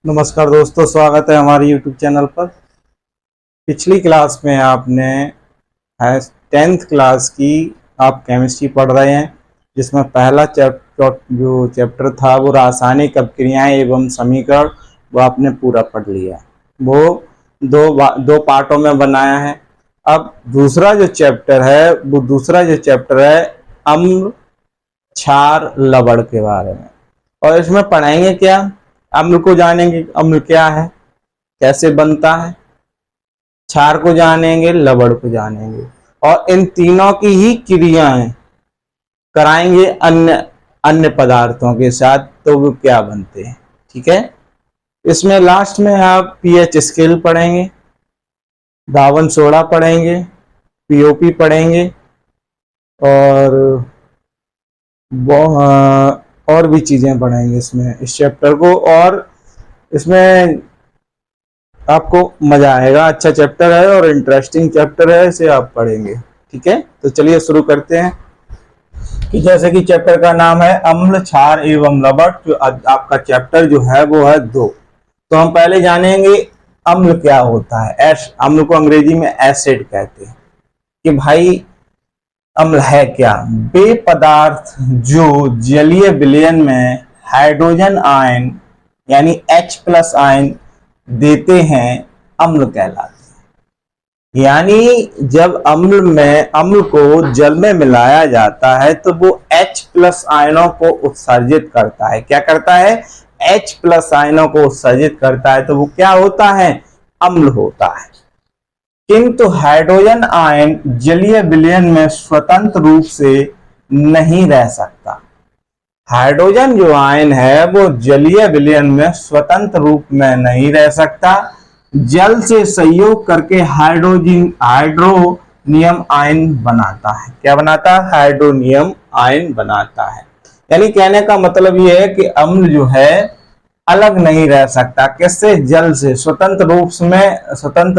नमस्कार दोस्तों, स्वागत है हमारे YouTube चैनल पर। पिछली क्लास में आपने 10th क्लास की आप केमिस्ट्री पढ़ रहे हैं, जिसमें पहला चैप्टर था वो रासायनिक अभिक्रियाएं एवं समीकरण, वो आपने पूरा पढ़ लिया। वो दो पार्टों में बनाया है। अब दूसरा जो चैप्टर है अम्ल क्षार लवण के बारे में, और इसमें पढ़ाएंगे क्या। अम्ल को जानेंगे, अम्ल क्या है, कैसे बनता है। क्षार को जानेंगे, लवण को जानेंगे, और इन तीनों की ही क्रियाएं कराएंगे अन्य पदार्थों के साथ, तो वो क्या बनते हैं। ठीक है। इसमें लास्ट में आप पीएच स्केल पढ़ेंगे, दावन सोडा पढ़ेंगे, पीओपी पढ़ेंगे, और भी चीजें पढ़ेंगे इसमें, इस चैप्टर को। और इसमें आपको मजा आएगा, अच्छा चैप्टर है और इंटरेस्टिंग चैप्टर है, इसे आप पढ़ेंगे। ठीक है, तो चलिए शुरू करते हैं। कि जैसे कि चैप्टर का नाम है अम्ल क्षार एवं लवण, जो आपका चैप्टर जो है वो है 2। तो हम पहले जानेंगे अम्ल क्या होता है। अम्ल को अंग्रेजी में एसिड कहते हैं। कि भाई अम्ल है क्या? वे पदार्थ जो जलीय विलयन में हाइड्रोजन आयन यानी H+ आयन देते हैं, अम्ल कहलाते हैं। यानी जब अम्ल को जल में मिलाया जाता है तो वो H+ आयनों को उत्सर्जित करता है। क्या करता है? H+ आयनों को उत्सर्जित करता है, तो वो क्या होता है? अम्ल होता है। किंतु हाइड्रोजन आयन जलीय विलयन में स्वतंत्र रूप से नहीं रह सकता। हाइड्रोजन जो आयन है वो जलीय विलयन में स्वतंत्र रूप में नहीं रह सकता। जल से संयोग करके हाइड्रोनियम आयन बनाता है। क्या बनाता है? हाइड्रोनियम आयन बनाता है। यानी कहने का मतलब ये है कि अम्ल जो है अलग नहीं रह सकता। किससे? जल से। स्वतंत्र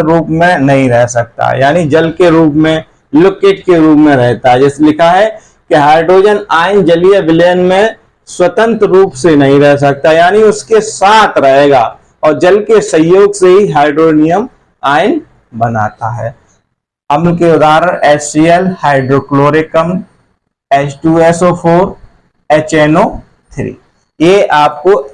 रूप में नहीं रह सकता, यानी जल के रूप में, लिक्विड के रूप में रहता है। जैसे लिखा है कि हाइड्रोजन आयन जलीय विलयन में स्वतंत्र रूप से नहीं रह सकता, यानी उसके साथ रहेगा और जल के संयोग से ही हाइड्रोनियम आयन बनाता है। अम्ल के उदाहरण HCl, हाइड्रोक्लोरिक अम्ल, H2SO4, HNO3। ये आपको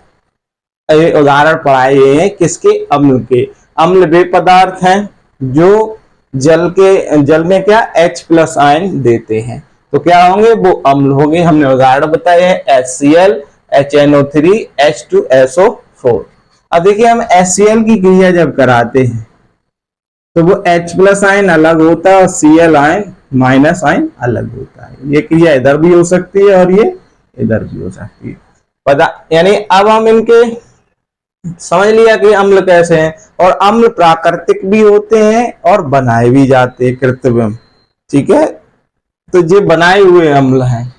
उदाहरण पढ़ाए गए हैं किसके? अम्ल के। अम्ल वे पदार्थ हैं जो जल में क्या H+ आयन देते हैं, तो क्या होंगे? वो अम्ल होंगे। हमने उदाहरण बताए हैं HCl, HNO3, H2SO4। अब देखिए, हम HCl की क्रिया जब कराते हैं तो वो H+ आयन अलग होता है और Cl आयन माइनस आयन अलग होता है। ये क्रिया इधर भी हो सकती है और ये इधर भी हो सकती है। यानी अब हम इनके समझ लिया कि अम्ल कैसे हैं। और अम्ल प्राकृतिक भी होते हैं और बनाए भी जाते हैं, कृत्रिम। ठीक है, तो ये बनाए हुए अम्ल हैं।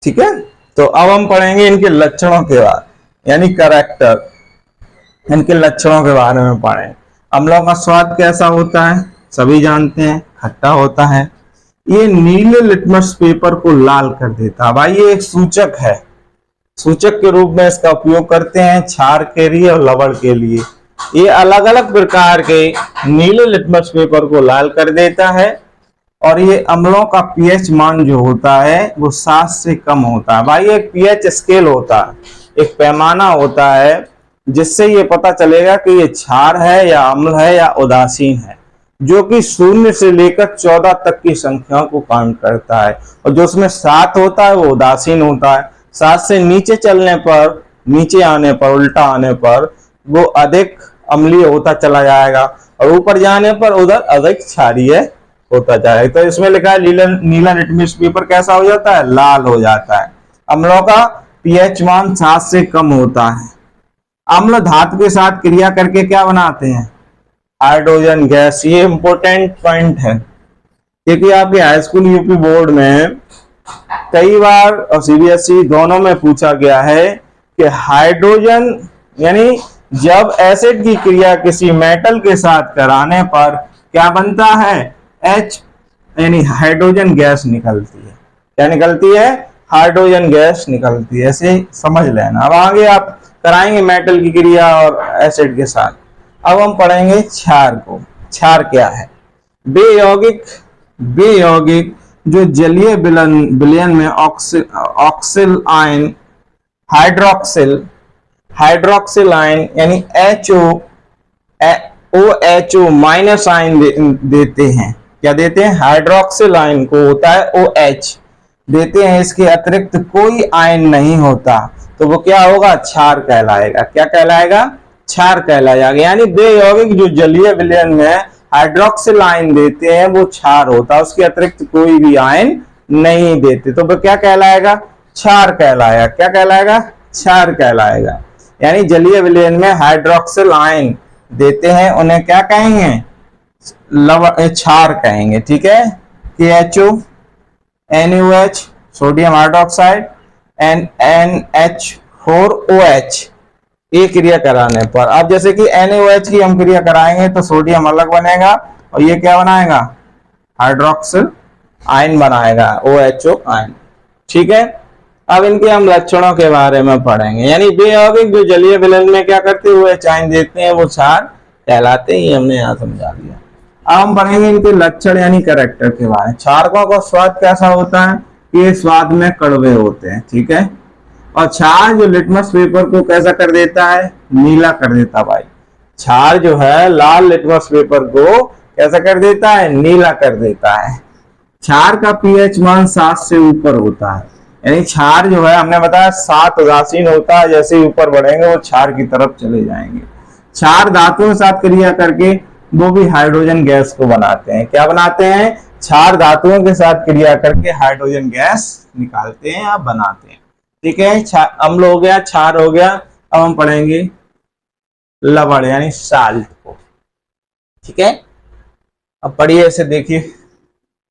ठीक है, तो अब हम पढ़ेंगे इनके लक्षणों के बारे, यानी कैरेक्टर, इनके लक्षणों के बारे में पढ़ें। अम्लों का स्वाद कैसा होता है? सभी जानते हैं, खट्टा होता है। ये नीले लिटमस पेपर को लाल कर देता है। भाई ये एक सूचक है, सूचक के रूप में इसका उपयोग करते हैं क्षार के लिए और लवण के लिए। ये अलग अलग प्रकार के नीले लिटमस पेपर को लाल कर देता है। और ये अम्लों का पीएच मान जो होता है वो 7 से कम होता है। भाई एक पीएच स्केल होता है, एक पैमाना होता है जिससे ये पता चलेगा कि ये क्षार है या अम्ल है या उदासीन है, जो कि 0 से लेकर 14 तक की संख्याओं को काउंट करता है। और जो उसमें 7 होता है वो उदासीन होता है। 7 से नीचे चलने पर, नीचे आने पर, उल्टा आने पर वो अधिक अम्लीय होता चला जाएगा, और ऊपर जाने पर उधर अधिक क्षारीय होता जाएगा। तो इसमें लिखा है नीला लिटमस पेपर कैसा हो जाता है? लाल हो जाता है। अम्लों का पीएच मान 7 से कम होता है। अम्ल धातु के साथ क्रिया करके क्या बनाते हैं? Hydrogen gas. ये इंपॉर्टेंट पॉइंट है, क्योंकि आपके हाई स्कूल यूपी बोर्ड में कई बार और सीबीएसई दोनों में पूछा गया है कि हाइड्रोजन यानी जब एसिड की क्रिया किसी मेटल के साथ कराने पर क्या बनता है? H यानी हाइड्रोजन गैस निकलती है। क्या निकलती है? हाइड्रोजन गैस निकलती है। ऐसे समझ लेना। अब आगे आप कराएंगे मेटल की क्रिया और एसिड के साथ। अब हम पढ़ेंगे क्षार को। क्षार क्या है? बेयौगिक जो जलीय विलयन में ऑक्सिल आयन, हाइड्रोक्सिल आयन यानी OHO माइनस आयन देते हैं। क्या देते हैं? हाइड्रोक्सिल आयन को होता है OH देते हैं, इसके अतिरिक्त कोई आयन नहीं होता, तो वो क्या होगा? क्षार कहलाएगा। क्या कहलाएगा? क्षार कहलाएगा। यानी बेयौगिक जो जलीय विलयन में हाइड्रोक्सिल आयन देते हैं वो क्षार होता है, उसके अतिरिक्त कोई भी आयन नहीं देते, तो वो क्या कहलाएगा? क्षार कहलाएगा। क्या कहलाएगा? क्षार कहलाएगा। यानी जलीय विलयन में हाइड्रोक्सिल आयन देते हैं उन्हें क्या कहेंगे? क्षार कहेंगे। ठीक है। KHO, NaOH sodium hydroxide, NH4OH ये क्रिया कराने पर, अब जैसे कि NaOH की हम क्रिया कराएंगे तो सोडियम अलग बनेगा और ये क्या बनाएगा? हाइड्रोक्सिल आयन बनाएगा, OHO आयन। ठीक है। अब इनके हम लक्षणों के बारे में पढ़ेंगे। यानी बेयौगिक जो जलीय विलयन में क्या करते हुए आयन देते हैं वो क्षार कहलाते हैं, हमने यहाँ समझा दिया। अब हम पढ़ेंगे इनके लक्षण यानी कैरेक्टर के बारे में। क्षारकों का स्वाद कैसा होता है? ये स्वाद में कड़वे होते हैं। ठीक है। और क्षार जो लिटमस पेपर को कैसा कर देता है? नीला कर देता है। भाई क्षार जो है लाल लिटमस पेपर को कैसा कर देता है? नीला कर देता है। क्षार का pH मान 7 से ऊपर होता है, यानी क्षार जो है हमने बताया 7 उदासीन होता है, जैसे ही ऊपर बढ़ेंगे वो क्षार की तरफ चले जाएंगे। क्षार धातुओं के साथ क्रिया करके वो भी हाइड्रोजन गैस को बनाते हैं। क्या बनाते हैं? क्षार धातुओं के साथ क्रिया करके हाइड्रोजन गैस निकालते हैं या बनाते हैं। ठीक है। अम्ल हो गया, क्षार हो गया। अब हम पढ़ेंगे लवण यानी साल्ट को। ठीक है। अब पढ़िए इसे, देखिए।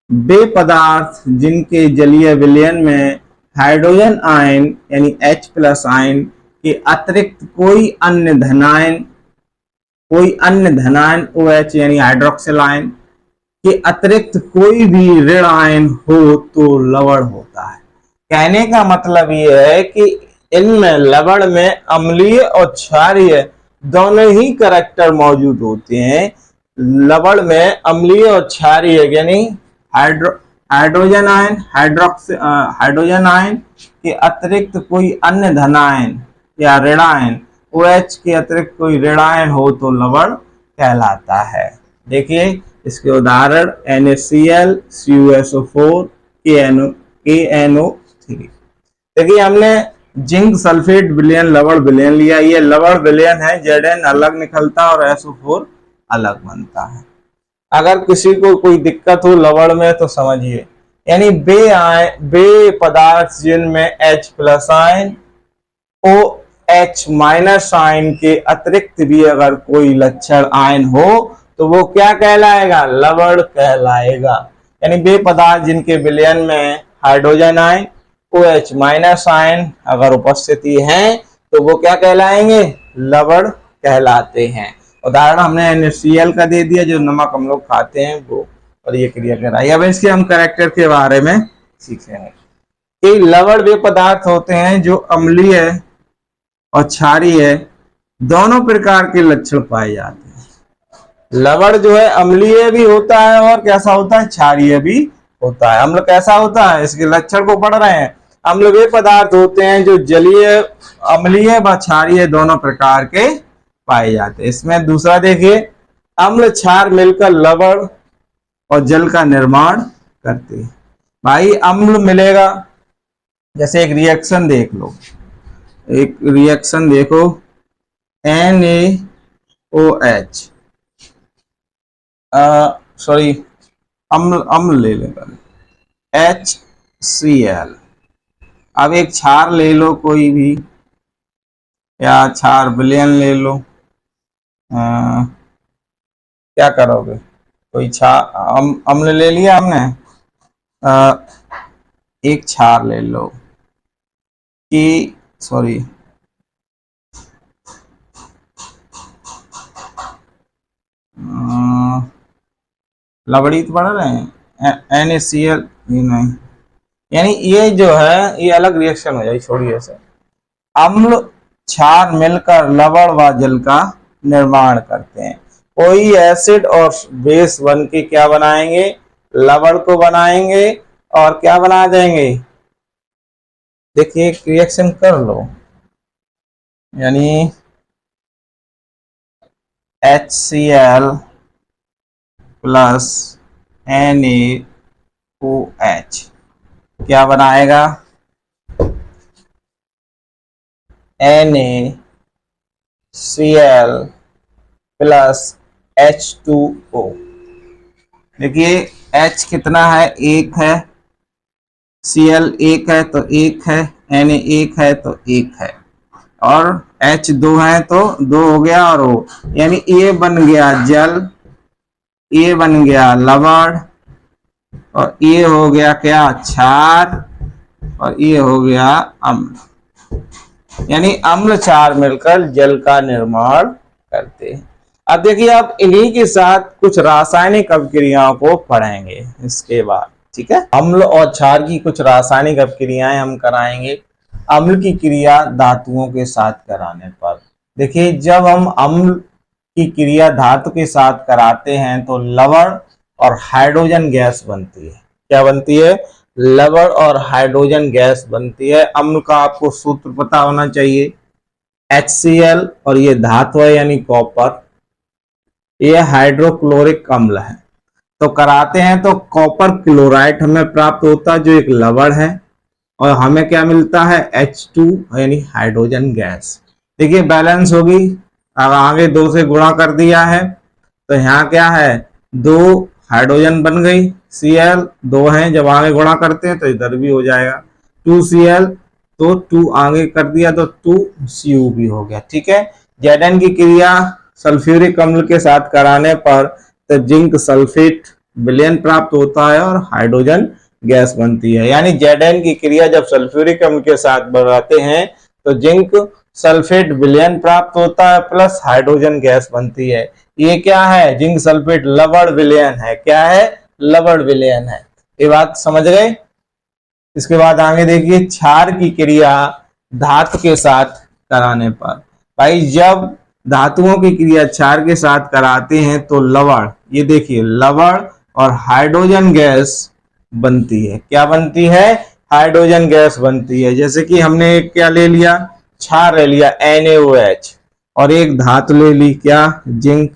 वे पदार्थ जिनके जलीय विलयन में हाइड्रोजन आयन यानी H+ आयन के अतिरिक्त कोई अन्य धनायन OH यानी हाइड्रोक्सिल आयन के अतिरिक्त कोई भी ऋण आयन हो तो लवण होता है। कहने का मतलब ये है कि इनमें लवण में अम्लीय और क्षारीय दोनों ही कैरेक्टर मौजूद होते हैं। लवण में अम्लीय और क्षारीय यानी हाइड्रोजन आयन के अतिरिक्त कोई अन्य धनायन या ऋणायन OH के अतिरिक्त कोई ऋणायन हो तो लवण कहलाता है। देखिए इसके उदाहरण NaCl, CuSO4, KNO3। देखिए हमने जिंक सल्फेट विलयन लवण विलयन लिया, ये लवण विलयन है, Zn अलग निकलता और SO4 अलग बनता है। अगर किसी को कोई दिक्कत हो लवण में तो समझिए, यानी बे पदार्थ जिनमें H+ आयन OH- आयन के अतिरिक्त भी अगर कोई लक्षण आयन हो तो वो क्या कहलाएगा? लवण कहलाएगा। यानी बे पदार्थ जिनके विलयन में हाइड्रोजन आयन OH- आयन अगर उपस्थिति है तो वो क्या कहलाएंगे? लवण कहलाते हैं। उदाहरण हमने NaCl का दे दिया, जो नमक हम लोग खाते हैं वो, और ये क्रिया कराई। अब इसके हम कैरेक्टर के बारे में सीखेंगे कि लवण वे पदार्थ होते हैं जो अम्लीय और क्षारीय दोनों प्रकार के लक्षण पाए जाते हैं। लवण जो है अम्लीय भी होता है और कैसा होता है? क्षारीय भी होता है। अम्ल कैसा होता है? इसके लक्षण को पढ़ रहे हैं। अम्ल वे पदार्थ होते हैं जो जलीय, अम्लीय व क्षारीय दोनों प्रकार के पाए जाते हैं। इसमें दूसरा देखिए, अम्ल क्षार मिलकर लवण और जल का निर्माण करते हैं। भाई अम्ल मिलेगा, जैसे एक रिएक्शन देख लो, एक रिएक्शन देखो NaOH, सॉरी अम्ल ले लेगा HCl। अब एक क्षार ले लो कोई भी, या क्षार विलयन ले लो, क्या करोगे? कोई अम्ल ले लिया हमने, एक क्षार ले लो कि सॉरी लवड़ी तो पढ़ रहे हैं, NaCl नहीं, यानी ये जो है ये अलग रिएक्शन हो जाए, छोड़िए इसे। अम्ल क्षार मिलकर लवण व जल का निर्माण करते हैं। कोई एसिड और बेस बन के क्या बनाएंगे, लवण को बनाएंगे और क्या बना देंगे, देखिए रिएक्शन कर लो, यानी HCl प्लस NaOH क्या बनाएगा, NaCl प्लस H2O। देखिए H कितना है, एक है, Cl एक है तो एक है, Na एक है तो एक है, और H दो है तो दो हो गया, और O, यानी ये बन गया जल, ये बन गया लवण, और ये हो गया क्या, क्षार, और ये हो गया अम्ल। यानी अम्ल क्षार मिलकर जल का निर्माण करते हैं। अब देखिए आप इन्हीं के साथ कुछ रासायनिक अभिक्रियाओं को पढ़ेंगे इसके बाद, ठीक है। अम्ल और क्षार की कुछ रासायनिक अभिक्रियाएं हम कराएंगे। अम्ल की क्रिया धातुओं के साथ कराने पर, देखिए जब हम अम्ल की क्रिया धातु के साथ कराते हैं तो लवण और हाइड्रोजन गैस बनती है। क्या बनती है, लवण और हाइड्रोजन गैस बनती है। अम्ल का आपको सूत्र पता होना चाहिए, HCl, और ये धातु है यानी कॉपर, ये हाइड्रोक्लोरिक अम्ल है। तो कराते हैं तो कॉपर क्लोराइड हमें प्राप्त होता है जो एक लवण है, और हमें क्या मिलता है, H2 यानी हाइड्रोजन गैस। देखिए बैलेंस होगी, अब आगे 2 से गुणा कर दिया है तो यहाँ क्या है, 2 हाइड्रोजन बन गई, Cl 2 है, जब आगे गुणा करते हैं तो इधर भी हो जाएगा 2Cl, तो 2 आगे कर दिया तो 2Cu भी हो गया, ठीक है। Zn की क्रिया सल्फ्यूरिक अम्ल के साथ कराने पर तो जिंक सल्फेट विलयन प्राप्त होता है और हाइड्रोजन गैस बनती है। यानी Zn की क्रिया जब सल्फ्यूरिक अम्ल के साथ बनाते हैं तो जिंक सल्फेट विलयन प्राप्त होता है प्लस हाइड्रोजन गैस बनती है। ये क्या है, जिंक सल्फेट लवण विलयन है। क्या है, लवण विलयन है। ये बात समझ गए। इसके बाद आगे देखिए क्षार की क्रिया धातु के साथ कराने पर, भाई जब धातुओं की क्रिया क्षार के साथ कराते हैं तो लवण, ये देखिए लवण और हाइड्रोजन गैस बनती है। क्या बनती है, हाइड्रोजन गैस बनती है। जैसे कि हमने एक क्या ले लिया, क्षार ले लिया NaOH, और एक धातु ले ली क्या, जिंक।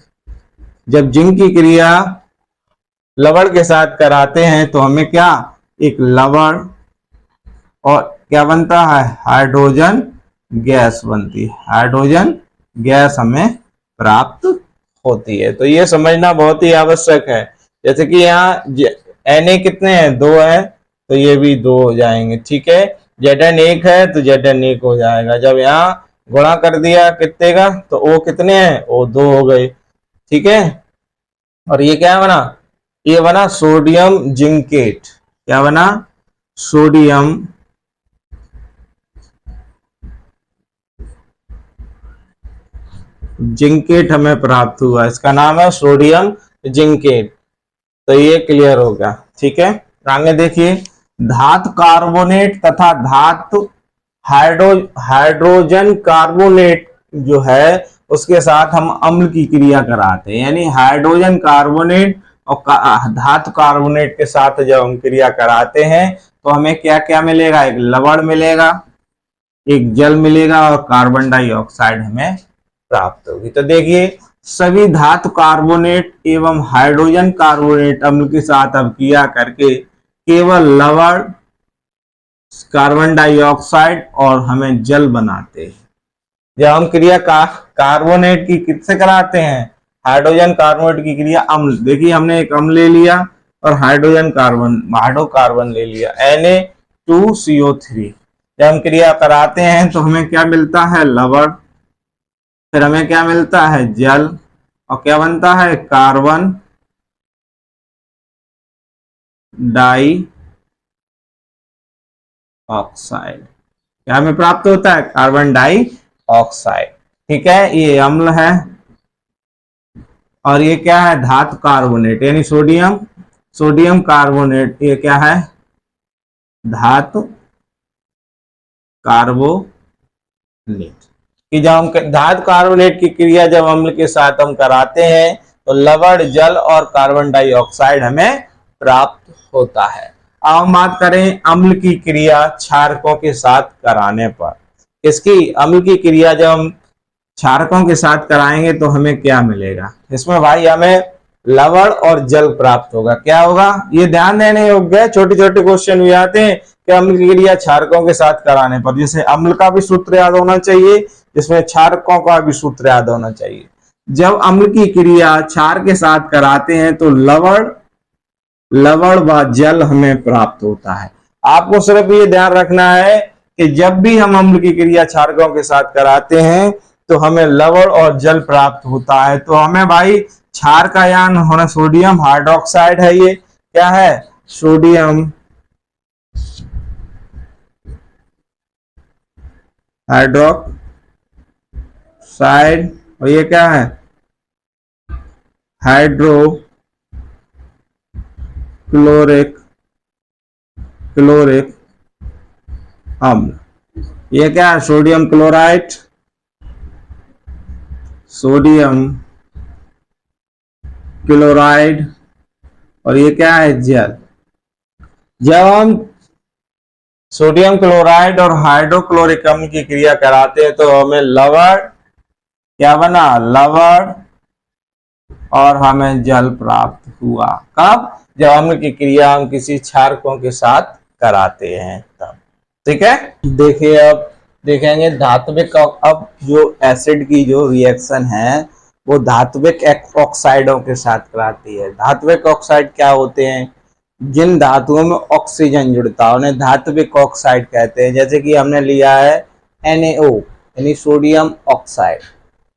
जब जिंक की क्रिया लवण के साथ कराते हैं तो हमें क्या, एक लवण और क्या बनता है, हाइड्रोजन गैस बनती है। हाइड्रोजन गैस हमें प्राप्त होती है। तो ये समझना बहुत ही आवश्यक है। जैसे कि यहाँ Na कितने हैं, 2 है, तो ये भी 2 हो जाएंगे, ठीक है। Zn 1 है तो Zn 1 हो जाएगा। जब यहाँ गुणा कर दिया कितने का, तो O कितने हैं, O 2 हो गए, ठीक है। और ये क्या बना, ये बना सोडियम जिंकेट। क्या बना, सोडियम जिंकेट हमें प्राप्त हुआ, इसका नाम है सोडियम जिंकेट। तो ये क्लियर होगा, ठीक है। आगे देखिए धातु कार्बोनेट तथा धातु हाइड्रोजन कार्बोनेट जो है उसके साथ हम अम्ल की क्रिया कराते हैं। यानी हाइड्रोजन कार्बोनेट और धातु कार्बोनेट के साथ जब हम क्रिया कराते हैं तो हमें क्या क्या मिलेगा, एक लवण मिलेगा, एक जल मिलेगा, और कार्बन डाइऑक्साइड हमें प्राप्त होगी। तो देखिए सभी धातु कार्बोनेट एवं हाइड्रोजन कार्बोनेट अम्ल के साथ अब क्रिया करके केवल लवण, कार्बन डाइऑक्साइड और हमें जल बनाते हैं। जब हम क्रिया कार्बोनेट की किससे कराते हैं, हाइड्रोजन कार्बोनेट की क्रिया अम्ल, देखिए हमने एक अम्ल ले लिया और हाइड्रोकार्बन ले लिया Na2CO3। जब हम क्रिया कराते हैं तो हमें क्या मिलता है, लवण, फिर हमें क्या मिलता है, जल, और क्या बनता है, कार्बन डाई ऑक्साइड। क्या हमें प्राप्त होता है, कार्बन डाई ऑक्साइड, ठीक है। ये अम्ल है और ये क्या है, धातु कार्बोनेट यानी सोडियम कार्बोनेट। ये क्या है, धातु कार्बोनेट। कि जब हम धातु कार्बोनेट की क्रिया जब अम्ल के साथ हम कराते हैं तो लवण, जल और कार्बन डाइऑक्साइड हमें प्राप्त होता है। अब हम बात करें अम्ल की क्रिया क्षारकों के साथ कराने पर। इसकी अम्ल की क्रिया जब हम क्षारकों के साथ कराएंगे तो हमें क्या मिलेगा? इसमें भाई हमें लवण और जल प्राप्त होगा। क्या होगा? ये ध्यान देने योग्य है, छोटे छोटे क्वेश्चन भी आते हैं कि अम्ल की क्रिया क्षारकों के साथ कराने पर, जैसे अम्ल का भी सूत्र याद होना चाहिए, जिसमें क्षारकों का भी सूत्र याद होना चाहिए। जब अम्ल की क्रिया क्षार के साथ कराते हैं तो लवण व जल हमें प्राप्त होता है। आपको सिर्फ ये ध्यान रखना है कि जब भी हम अम्ल की क्रिया क्षारकों के साथ कराते हैं तो हमें लवण और जल प्राप्त होता है। तो हमें भाई क्षार का आयन होना, सोडियम हाइड्रोक्साइड है, ये क्या है? सोडियम हाइड्रोक्साइड, और ये क्या है? क्लोरिक अम्ल। ये क्या है? सोडियम क्लोराइड, और ये क्या है? जल। जब हम सोडियम क्लोराइड और हाइड्रोक्लोरिक अम्ल की क्रिया कराते हैं तो हमें लवण, क्या बना? लवण, और हमें जल प्राप्त हुआ। कब? जब अम्ल की क्रिया हम किसी क्षारकों के साथ कराते हैं तब। ठीक है, देखिए अब देखेंगे धात्विक। अब जो एसिड की जो रिएक्शन है वो धात्विक ऑक्साइडों के साथ कराती है। धात्विक ऑक्साइड क्या होते हैं? जिन धातुओं में ऑक्सीजन जुड़ता है उन्हें धात्विक ऑक्साइड कहते हैं। जैसे कि हमने लिया है NaO यानी sodium oxide,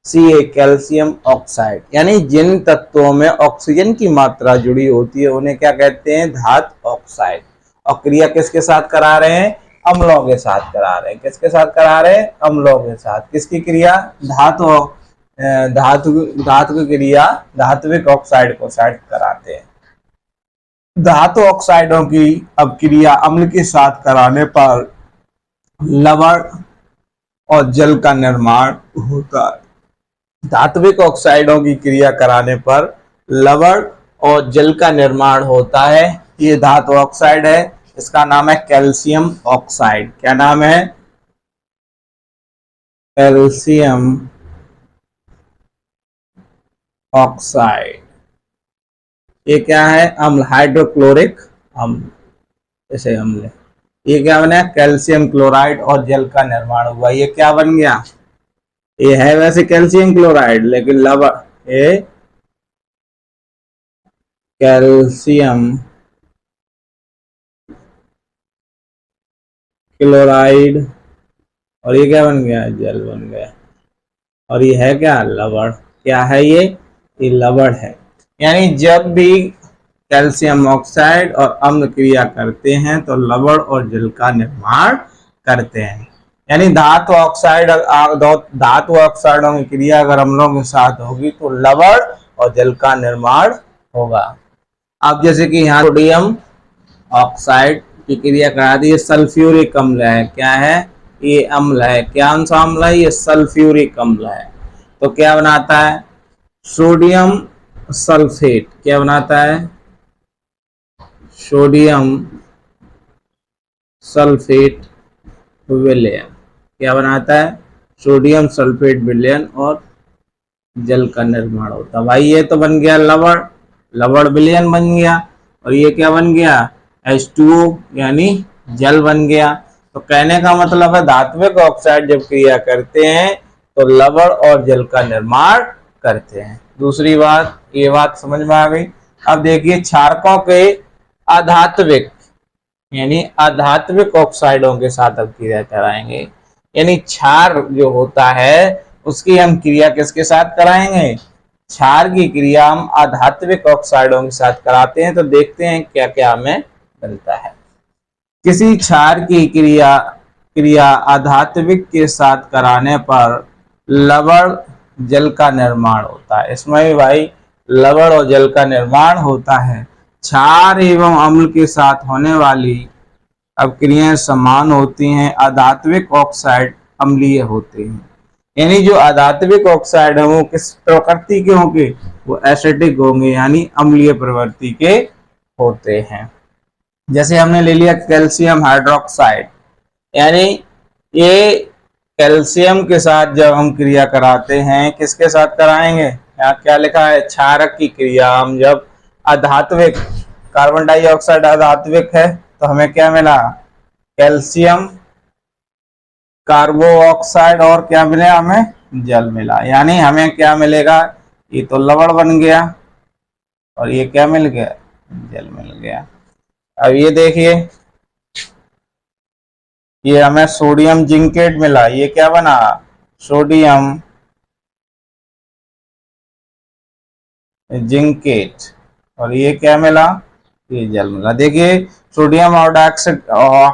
Ca calcium oxide, यानी जिन तत्वों में ऑक्सीजन की मात्रा जुड़ी होती है उन्हें क्या कहते हैं? धातु ऑक्साइड। और क्रिया किसके साथ करा रहे हैं? अम्लों के साथ करा रहे हैं। किसके साथ करा रहे हैं? अम्लों के साथ। किसकी क्रिया? धातु की क्रिया धात्विक ऑक्साइड को साइड कराते हैं। धातु ऑक्साइडों की अब क्रिया अम्ल के साथ कराने पर लवण और जल का निर्माण होता है। धात्विक ऑक्साइडों की क्रिया कराने पर लवण और जल का निर्माण होता है। ये धातु ऑक्साइड है, इसका नाम है कैल्शियम ऑक्साइड। क्या नाम है? Calcium oxide. ये क्या है? अम्ल, हाइड्रोक्लोरिक अम्ल, ऐसे अम्ल। ये क्या बना? कैल्शियम क्लोराइड और जल का निर्माण हुआ। ये क्या बन गया? ये है वैसे कैल्शियम क्लोराइड, लेकिन लवण, ये कैल्शियम क्लोराइड, और ये क्या बन गया? जल बन गया। और ये है क्या? लवण। क्या है ये? ये लवण है। यानी जब भी कैल्शियम ऑक्साइड और अम्ल क्रिया करते हैं तो लवण और जल का निर्माण करते हैं। यानी धातु ऑक्साइडों की क्रिया अगर अम्लों के साथ होगी तो लवण और जल का निर्माण होगा। अब जैसे कि यहाँ सोडियम ऑक्साइड की क्रिया करा दी, सल्फ्यूरिक अम्ल है। क्या है? ये अम्ल है। क्या सा अम्ल है? ये सल्फ्यूरिक अम्ल है। तो क्या बनाता है? Sodium sulphate. क्या बनाता है? सोडियम सल्फेट विलयन। क्या बनाता है? सोडियम सल्फेट विलयन, और जल का निर्माण होता है। भाई ये तो बन गया लवण, लवण विलयन बन गया। और ये क्या बन गया? H2O यानी जल बन गया। तो कहने का मतलब है धात्विक ऑक्साइड जब क्रिया करते हैं तो लवण और जल का निर्माण करते हैं। दूसरी बात, ये बात समझ में आ गई। अब देखिए क्षारकों के अधात्विक यानी अधात्विक ऑक्साइडों के साथ अब क्रिया कराएंगे। यानी क्षार जो होता है उसकी हम क्रिया किसके साथ कराएंगे? क्षार की क्रिया हम अधात्विक ऑक्साइडों के साथ कराते हैं। तो देखते हैं क्या क्या हमें मिलता है। किसी क्षार की क्रिया अधात्विक के साथ कराने पर लवण जल का निर्माण होता है। इसमें भी भाई लवण और जल का निर्माण होता है। क्षार एवं अम्ल के साथ होने वाली अब क्रियाएं समान होती हैं। अधात्विक ऑक्साइड अम्लीय होते हैं। यानी जो अधात्विक ऑक्साइड है वो किस प्रकृति के होंगे, वो एसिडिक होंगे, यानी अम्लीय प्रवृत्ति के होते हैं। जैसे हमने ले लिया कैल्शियम हाइड्रोक्साइड, यानी ये कैल्शियम के साथ जब हम क्रिया कराते हैं, किसके साथ कराएंगे, यहाँ क्या लिखा है, क्षारक की क्रिया। हम जब अधात्विक, कार्बन डाइऑक्साइड अधात्विक है तो हमें क्या मिला, कैल्शियम कार्बो ऑक्साइड और क्या मिला, हमें जल मिला। यानी हमें क्या मिलेगा, ये तो लवण बन गया और ये क्या मिल गया, जल मिल गया। अब ये देखिए, ये हमें सोडियम जिंकेट मिला, ये क्या बना, सोडियम जिंकेट, और ये क्या मिला, ये जल मिला। देखिए सोडियम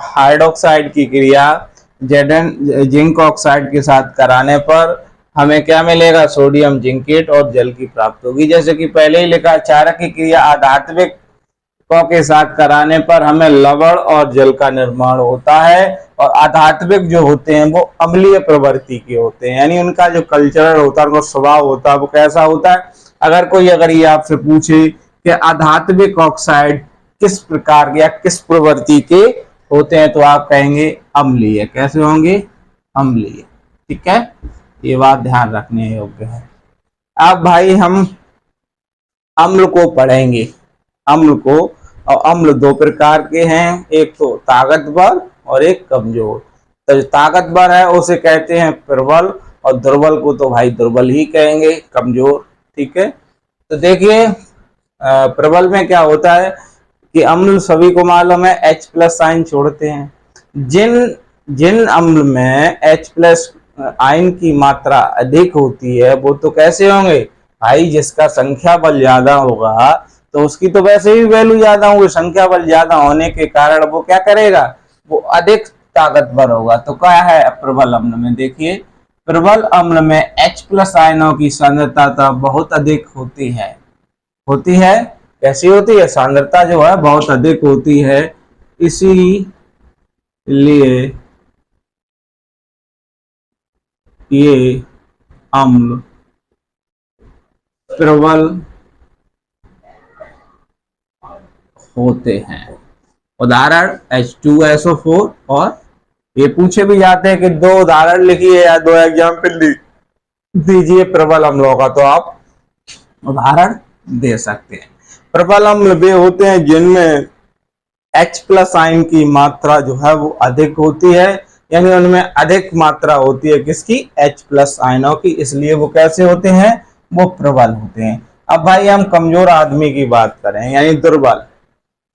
हाइड्रोक्साइड की क्रिया जिंक ऑक्साइड के साथ कराने पर हमें क्या मिलेगा, सोडियम जिंकेट और जल की प्राप्ति होगी। जैसे कि पहले ही लिखा, क्षारक की क्रिया अधात्विक के साथ कराने पर हमें लवण और जल का निर्माण होता है, और अधात्विक जो होते हैं वो अम्लीय प्रवृत्ति के होते हैं, यानी उनका जो कल्चरल होता है, उनका स्वभाव होता है, वो कैसा होता है। अगर ये आपसे पूछे कि अधात्विक ऑक्साइड किस प्रकार के या किस प्रवृत्ति के होते हैं, तो आप कहेंगे अम्लीय। कैसे होंगे, अम्लीय। ठीक है, ये बात ध्यान रखने योग्य है। अब भाई हम अम्ल को पढ़ेंगे, अम्ल को। और अम्ल दो प्रकार के हैं, एक तो ताकतवर और एक कमजोर। तो जो ताकतवर है उसे कहते हैं प्रबल, और दुर्बल को तो भाई दुर्बल ही कहेंगे, कमजोर। ठीक है, तो देखिए प्रबल में क्या होता है कि अम्ल सभी को मालूम है H+ साइन छोड़ते हैं। जिन अम्ल में H+ आयन की मात्रा अधिक होती है वो तो कैसे होंगे भाई, जिसका संख्या बल ज्यादा होगा तो उसकी तो वैसे ही वैल्यू ज्यादा होगी, संख्या बल ज्यादा होने के कारण वो क्या करेगा, वो अधिक ताकतवर होगा। तो क्या है प्रबल अम्ल में, देखिए प्रबल अम्ल में H+ आयनों की सांद्रता बहुत अधिक होती है। कैसी होती है, सांद्रता जो है बहुत अधिक होती है, इसीलिए ये अम्ल प्रबल होते हैं। उदाहरण H2SO4, और ये पूछे भी जाते हैं कि दो उदाहरण लिखिए या दो एग्जाम्पल दीजिए प्रबल अम्लों का, तो आप उदाहरण दे सकते हैं। प्रबल अम्ल वे होते हैं जिनमें H+ आयन की मात्रा जो है वो अधिक होती है, यानी उनमें अधिक मात्रा होती है किसकी, H+ आयनों की, इसलिए वो कैसे होते हैं, वो प्रबल होते हैं। अब भाई हम कमजोर आदमी की बात करें, यानी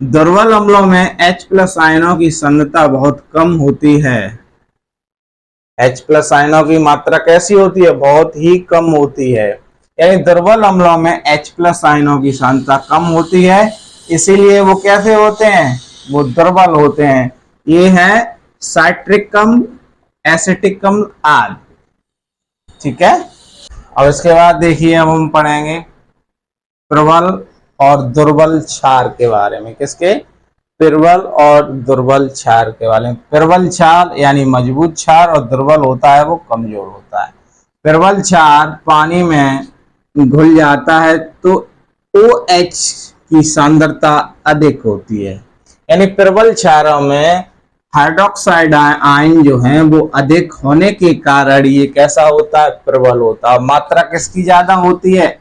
दुर्बल अम्लों में H+ आयनों की सांद्रता बहुत कम होती है। H+ आयनों की मात्रा कैसी होती है, बहुत ही कम होती है, यानी दुर्बल अम्लों में H+ आयनों की सांद्रता कम होती है, इसीलिए वो कैसे होते हैं, वो दुर्बल होते हैं। ये है साइट्रिक अम्ल, एसिटिक अम्ल आदि। ठीक है, और इसके बाद देखिए हम पढ़ेंगे प्रबल और दुर्बल क्षार के बारे में। किसके, प्रबल और दुर्बल क्षार के बारे में। प्रबल क्षार यानी मजबूत क्षार, और दुर्बल होता है वो कमजोर होता है। प्रबल क्षार पानी में घुल जाता है तो OH की सांद्रता अधिक होती है, यानी प्रबल क्षारों में हाइड्रोक्साइड आयन जो है वो अधिक होने के कारण ये कैसा होता है, प्रबल होता है। मात्रा किसकी ज्यादा होती है,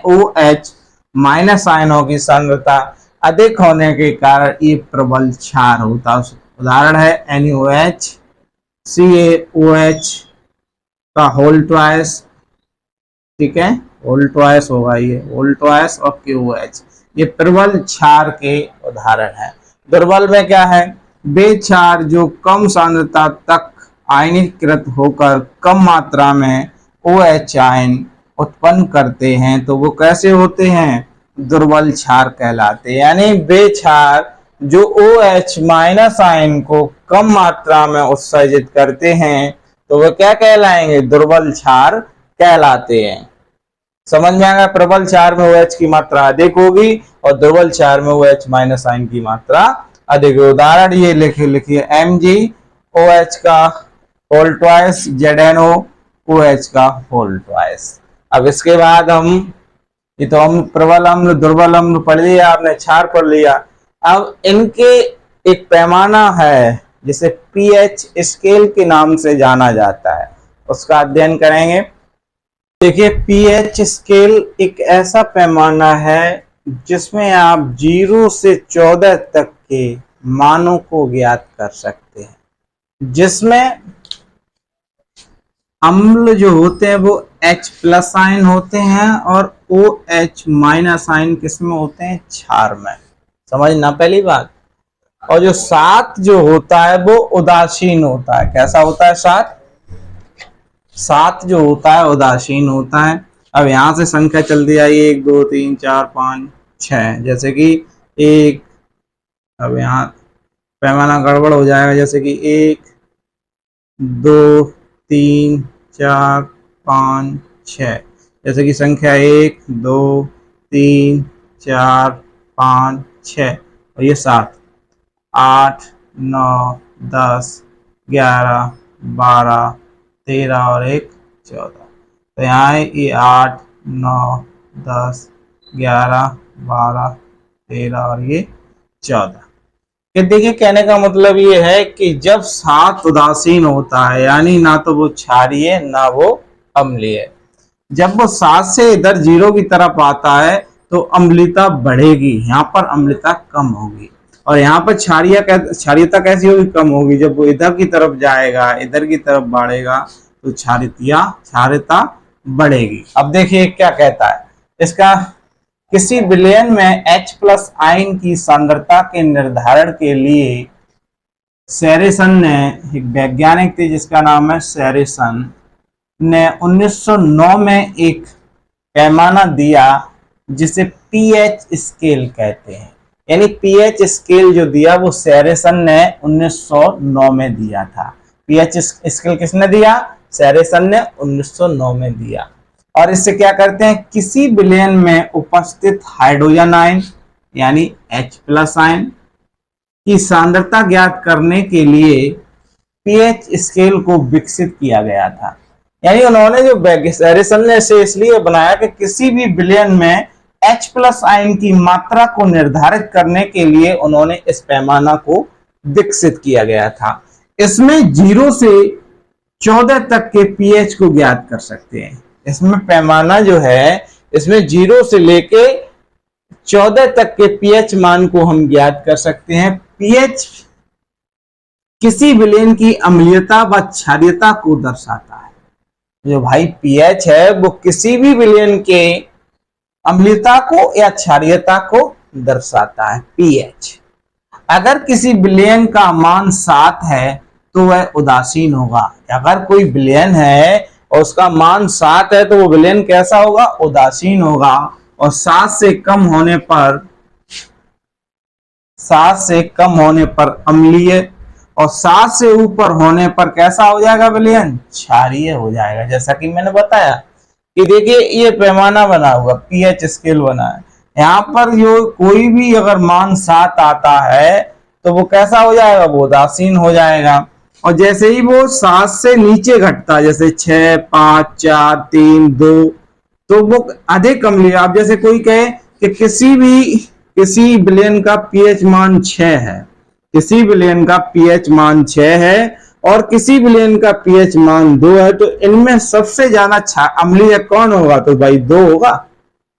OH- आयनों की सांद्रता अधिक होने के कारण ये प्रबल क्षार होता है। उदाहरण है NaOH, CaOH का होल ट्वाइस। ठीक है, होल ट्वाइस होगा, ये होल ट्वाइस और KOH, ये प्रबल क्षार के उदाहरण है। दुर्बल में क्या है, वे क्षार जो कम सांद्रता तक आयनीकृत होकर कम मात्रा में OH आयन उत्पन्न करते हैं, तो वो कैसे होते हैं, दुर्बल क्षार कहलाते हैं। यानी वे क्षार जो OH- आयन को कम मात्रा में उत्सर्जित करते हैं तो वो क्या कहलाएंगे, दुर्बल क्षार कहलाते हैं। समझ में आएगा, प्रबल क्षार में OH की मात्रा अधिक होगी और दुर्बल क्षार में OH- आयन की मात्रा अधिक। उदाहरण ये लिखिए MgOH का होल ट्वाइस, ZnO OH का होल ट्वाइस। अब इसके बाद हम ये तो हम प्रबल अम्ल दुर्बल अम्ल पढ़ लिया आपने, क्षार पढ़ लिया। अब इनके एक पैमाना है जिसे पीएच स्केल के नाम से जाना जाता है, उसका अध्ययन करेंगे। देखिए पीएच स्केल एक ऐसा पैमाना है जिसमें आप 0 से 14 तक के मानों को ज्ञात कर सकते हैं, जिसमें अम्ल जो होते हैं वो H+ आयन होते हैं और OH- आयन किसमें होते हैं, क्षार में। समझना पहली बात। और जो 7 जो होता है वो उदासीन होता है। कैसा होता है 7 जो होता है उदासीन होता है। अब यहां से संख्या चलती आई 1 2 3 4 5 6, जैसे कि 1, अब यहाँ पैमाना गड़बड़ हो जाएगा, जैसे कि 1 2 3 4 5 6, जैसे कि संख्या 1 2 3 4 5 6 और ये 7 8 9 10 11 12 13 और 1 14। तो यहाँ ये 8 9 10 11 12 13 और ये 14। कि देखिए कहने का मतलब ये है कि जब 7 उदासीन होता है, यानी ना तो वो क्षारीय ना वो अम्लीय, जब वो 7 से इधर 0 की तरफ आता है तो अम्लता बढ़ेगी, यहाँ पर अम्लता कम होगी। और यहाँ पर क्षारीयता कैसी होगी, कम होगी। जब वो इधर की तरफ जाएगा, इधर की तरफ बढ़ेगा तो क्षारीयता बढ़ेगी। अब देखिए क्या कहता है इसका, किसी विलयन में H+ आयन की सांद्रता के निर्धारण के लिए सैरिसन ने, एक वैज्ञानिक थे जिसका नाम है सैरिसन, ने 1909 में एक पैमाना दिया जिसे पीएच स्केल कहते हैं। यानी पीएच स्केल जो दिया वो सैरिसन ने 1909 में दिया था। पीएच स्केल किसने दिया, सैरिसन ने 1909 में दिया। और इससे क्या करते हैं, किसी विलयन में उपस्थित हाइड्रोजन आयन यानी H+ आयन की सांद्रता ज्ञात करने के लिए पीएच स्केल को विकसित किया गया था। यानी उन्होंने जो सैरिसन ने इसे इसलिए बनाया कि किसी भी विलयन में H+ आयन की मात्रा को निर्धारित करने के लिए उन्होंने इस पैमाना को विकसित किया गया था। इसमें 0 से 14 तक के पीएच को ज्ञात कर सकते हैं। इसमें पैमाना जो है, इसमें 0 से लेके 14 तक के पीएच मान को हम ज्ञात कर सकते हैं। पीएच किसी विलयन की अम्लीयता व क्षारीयता को दर्शाता है। जो भाई पीएच है वो किसी भी विलयन के अम्लीयता को या क्षारीयता को दर्शाता है। पीएच अगर किसी विलयन का मान 7 है तो वह उदासीन होगा। अगर कोई विलयन है और उसका मान 7 है तो वो विलयन कैसा होगा, उदासीन होगा। और 7 से कम होने पर अम्लीय, और 7 से ऊपर होने पर कैसा हो जाएगा विलयन, क्षारीय हो जाएगा। जैसा कि मैंने बताया कि देखिए ये पैमाना बना हुआ, पीएच स्केल बना है। यहाँ पर जो कोई भी अगर मान 7 आता है तो वो कैसा हो जाएगा, वो उदासीन हो जाएगा। और जैसे ही वो 7 से नीचे घटता है, जैसे 6 5 4 3 2, तो वो अधिक अम्लीय। आप जैसे कोई कहे कि किसी विलयन का पीएच मान 6 है, किसी विलयन का पीएच मान 6 है और किसी विलयन का पीएच मान 2 है, तो इनमें सबसे ज्यादा अम्लीय कौन होगा, तो भाई 2 होगा।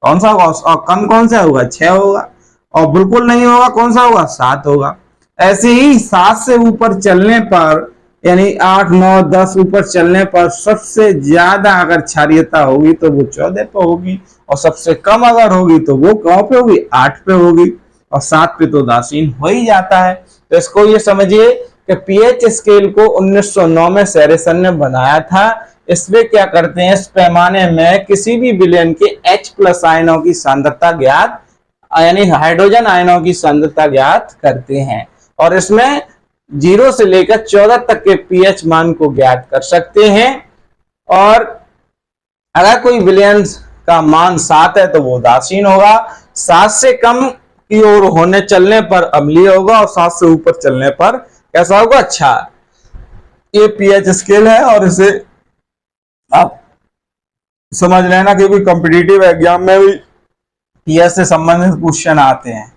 कौन सा होगा, और कम कौन सा होगा, 6 होगा। और बिल्कुल नहीं होगा, कौन सा होगा, 7 होगा। ऐसे ही 7 से ऊपर चलने पर, यानी 8 9 10 ऊपर चलने पर सबसे ज्यादा अगर क्षारीयता होगी तो वो 14 पे होगी, और सबसे कम अगर होगी तो वो कहाँ पे होगी, 8 पे होगी, और 7 पे तो उदासीन हो ही जाता है। तो इसको ये समझिए कि पीएच स्केल को 1909 में सैरिसन ने बनाया था। इसमें क्या करते हैं, इस पैमाने में किसी भी विलयन के H+ आयनों की सांद्रता ज्ञात, यानी हाइड्रोजन आयनों की सांद्रता ज्ञात करते हैं। और इसमें 0 से लेकर 14 तक के पीएच मान को ज्ञात कर सकते हैं। और अगर कोई विलयन का मान 7 है तो वो उदासीन होगा, 7 से कम की ओर होने चलने पर अम्लीय होगा, और 7 से ऊपर चलने पर कैसा होगा, अच्छा। ये पीएच स्केल है और इसे आप समझ लेना, क्योंकि कॉम्पिटिटिव एग्जाम में भी पीएच से संबंधित क्वेश्चन आते हैं।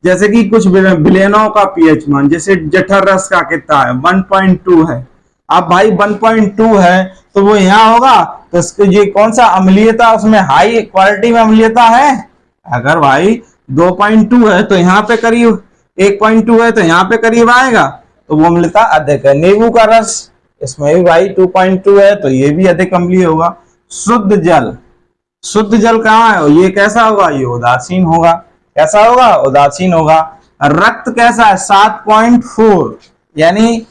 जैसे कि कुछ विलेनों का पीएच मान, जैसे जठर रस का कितना है, 1.2 है। अब भाई 1.2 है तो वो यहाँ होगा, तो इसके ये कौन सा अम्लीयता, उसमें हाई क्वालिटी में अम्लीयता है। अगर भाई 2.2 है तो यहाँ पे करीब 1.2 है तो यहाँ पे करीब आएगा, तो वो अम्लता अधिक है। नींबू का रस, इसमें भी भाई 2.2 है तो ये भी अधिक अम्लीय होगा। शुद्ध जल, शुद्ध जल कहाँ है, ये कैसा होगा, ये उदासीन होगा। कैसा होगा, उदासीन होगा। रक्त कैसा है, 7.4, यानी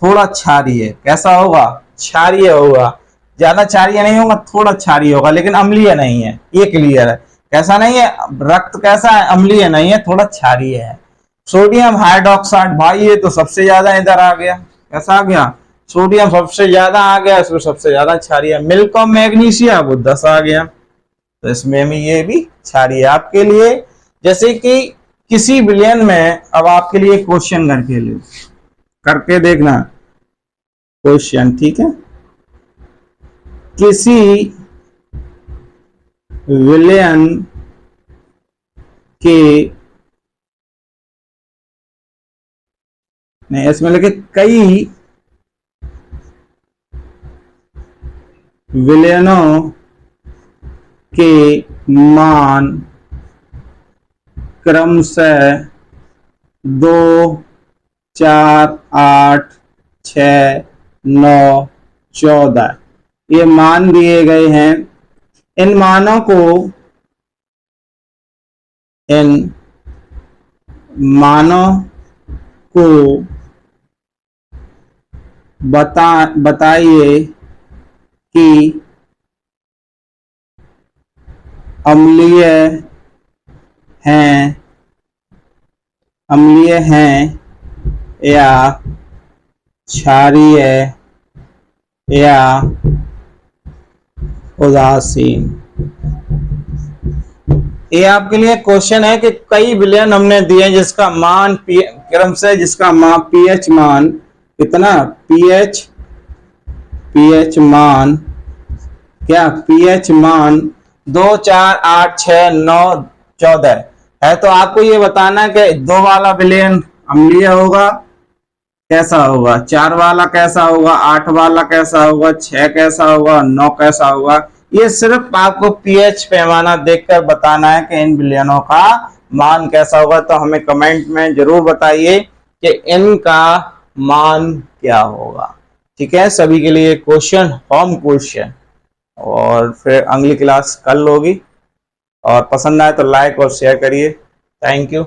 थोड़ा क्षारीय। कैसा होगा, क्षारीय होगा। ज्यादा क्षारीय नहीं होगा, थोड़ा क्षारीय होगा, लेकिन अम्लीय नहीं है, ये क्लियर है। कैसा नहीं है, रक्त कैसा है, अम्लीय नहीं है, थोड़ा क्षारीय है। सोडियम हाइड्रोक्साइड, भाई ये तो सबसे ज्यादा इधर आ गया। कैसा आ गया, सोडियम सबसे ज्यादा आ गया, इसमें सबसे ज्यादा क्षारीय। मिल्क ऑफ मैग्नीशिया, वो 10 आ गया, तो इसमें भी ये भी क्षारीय आपके लिए। जैसे कि किसी विलयन में, अब आपके लिए क्वेश्चन करके देखना क्वेश्चन, ठीक है। किसी विलयन के, नहीं इसमें लिखे कई विलयनों के मान क्रमशः 2, 4, 8, 6, 9, 14 ये मान दिए गए हैं। इन मानों को बताइए कि अम्लीय हैं या क्षारीय या उदासीन। ये आपके लिए क्वेश्चन है कि कई विलयन हमने दिए जिसका मान क्रम से, जिसका मान पीएच मान कितना, पीएच मान क्या, पीएच मान 2, 4, 8, 6, 9, 14 है। तो आपको ये बताना है कि 2 वाला विलयन अम्लीय होगा, कैसा होगा, 4 वाला कैसा होगा, 8 वाला कैसा होगा, 6 कैसा होगा, 9 कैसा होगा। ये सिर्फ आपको पीएच पैमाना देखकर बताना है कि इन विलयनों का मान कैसा होगा। तो हमें कमेंट में जरूर बताइए कि इनका मान क्या होगा। ठीक है, सभी के लिए क्वेश्चन, होम क्वेश्चन, और फिर अगली क्लास कल होगी। और पसंद आए तो लाइक और शेयर करिए। Thank you.